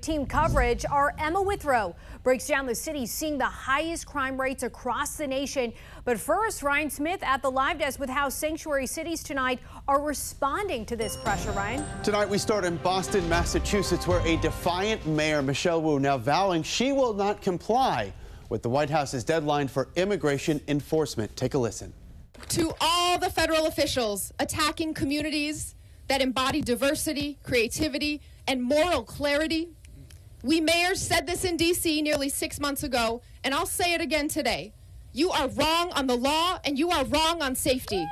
team coverage, our Emma Withrow breaks down the city seeing the highest crime rates across the nation. But first, Ryan Smith at the live desk with how sanctuary cities tonight are responding to this pressure. Ryan? Tonight we start in Boston, Massachusetts, where a defiant mayor, Michelle Wu, now vowing she will not comply with the White House's deadline for immigration enforcement. Take a listen. To all the federal officials attacking communities that embody diversity, creativity, and moral clarity. We mayors said this in D.C. nearly 6 months ago, and I'll say it again today. You are wrong on the law, and you are wrong on safety.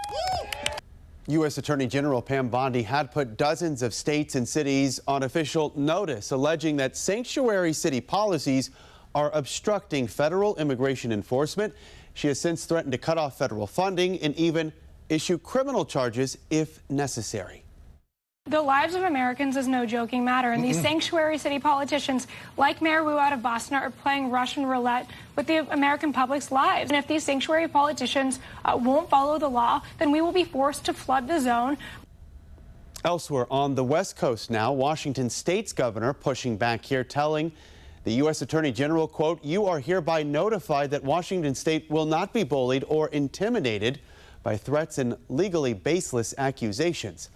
U.S. Attorney General Pam Bondi had put dozens of states and cities on official notice, alleging that sanctuary city policies are obstructing federal immigration enforcement. She has since threatened to cut off federal funding and even issue criminal charges if necessary. The lives of Americans is no joking matter, and these sanctuary city politicians, like Mayor Wu out of Boston, are playing Russian roulette with the American public's lives. And if these sanctuary politicians won't follow the law, then we will be forced to flood the zone. Elsewhere on the West Coast now, Washington State's governor pushing back here, telling the U.S. Attorney General, quote, "You are hereby notified that Washington State will not be bullied or intimidated by threats and legally baseless accusations."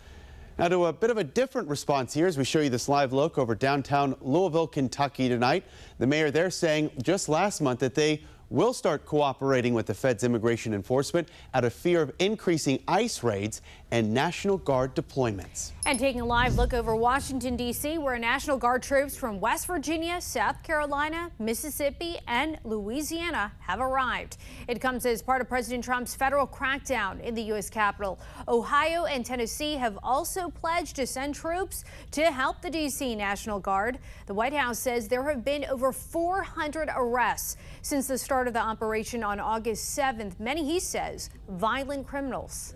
Now to a bit of a different response here as we show you this live look over downtown Louisville, Kentucky tonight. The mayor there saying just last month that they will start cooperating with the feds' immigration enforcement out of fear of increasing ICE raids and National Guard deployments. And taking a live look over Washington, D.C., where National Guard troops from West Virginia, South Carolina, Mississippi, and Louisiana have arrived. It comes as part of President Trump's federal crackdown in the U.S. Capitol. Ohio and Tennessee have also pledged to send troops to help the D.C. National Guard. The White House says there have been over 400 arrests since the start of the operation on August 7th. Many, he says, violent criminals.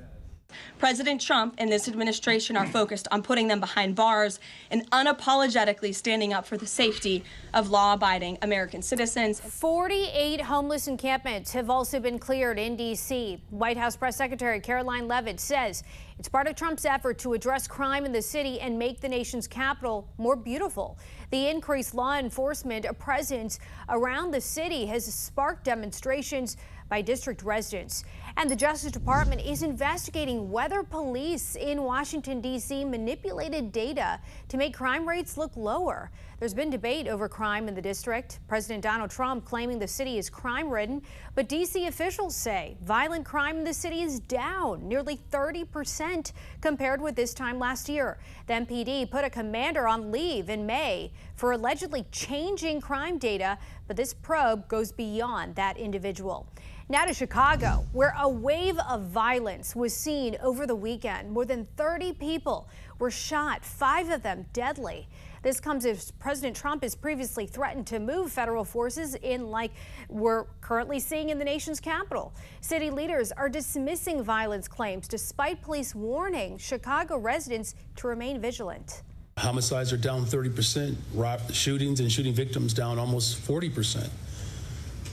President Trump and this administration are focused on putting them behind bars and unapologetically standing up for the safety of law-abiding American citizens. 48 homeless encampments have also been cleared in D.C. White House Press Secretary Caroline Leavitt says it's part of Trump's effort to address crime in the city and make the nation's capital more beautiful. The increased law enforcement presence around the city has sparked demonstrations by district residents. And the Justice Department is investigating whether police in Washington, D.C. manipulated data to make crime rates look lower. There's been debate over crime in the district. President Donald Trump claiming the city is crime-ridden, but D.C. officials say violent crime in the city is down nearly 30% compared with this time last year. The MPD put a commander on leave in May for allegedly changing crime data, but this probe goes beyond that individual. Now to Chicago, where a wave of violence was seen over the weekend. More than 30 people were shot, 5 of them deadly. This comes as President Trump has previously threatened to move federal forces in like we're currently seeing in the nation's capital. City leaders are dismissing violence claims despite police warning Chicago residents to remain vigilant. Homicides are down 30%, shootings and shooting victims down almost 40%.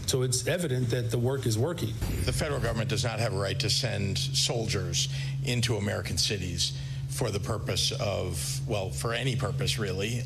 So it's evident that the work is working. The federal government does not have a right to send soldiers into American cities for the purpose of, well, for any purpose really,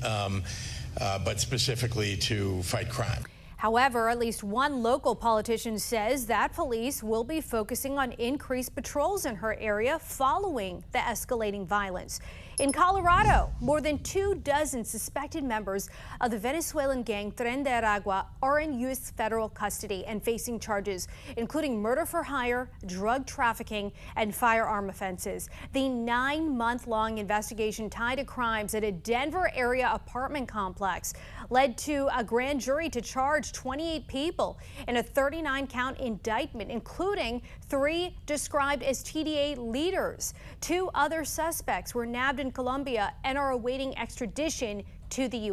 but specifically to fight crime. However, at least one local politician says that police will be focusing on increased patrols in her area following the escalating violence. In Colorado, more than 24 suspected members of the Venezuelan gang Tren de Aragua are in U.S. federal custody and facing charges, including murder for hire, drug trafficking, and firearm offenses. The 9-month-long investigation tied to crimes at a Denver area apartment complex led to a grand jury to charge 28 people in a 39-count indictment, including 3 described as TDA leaders. 2 other suspects were nabbed in Colombia and are awaiting extradition to the U.S.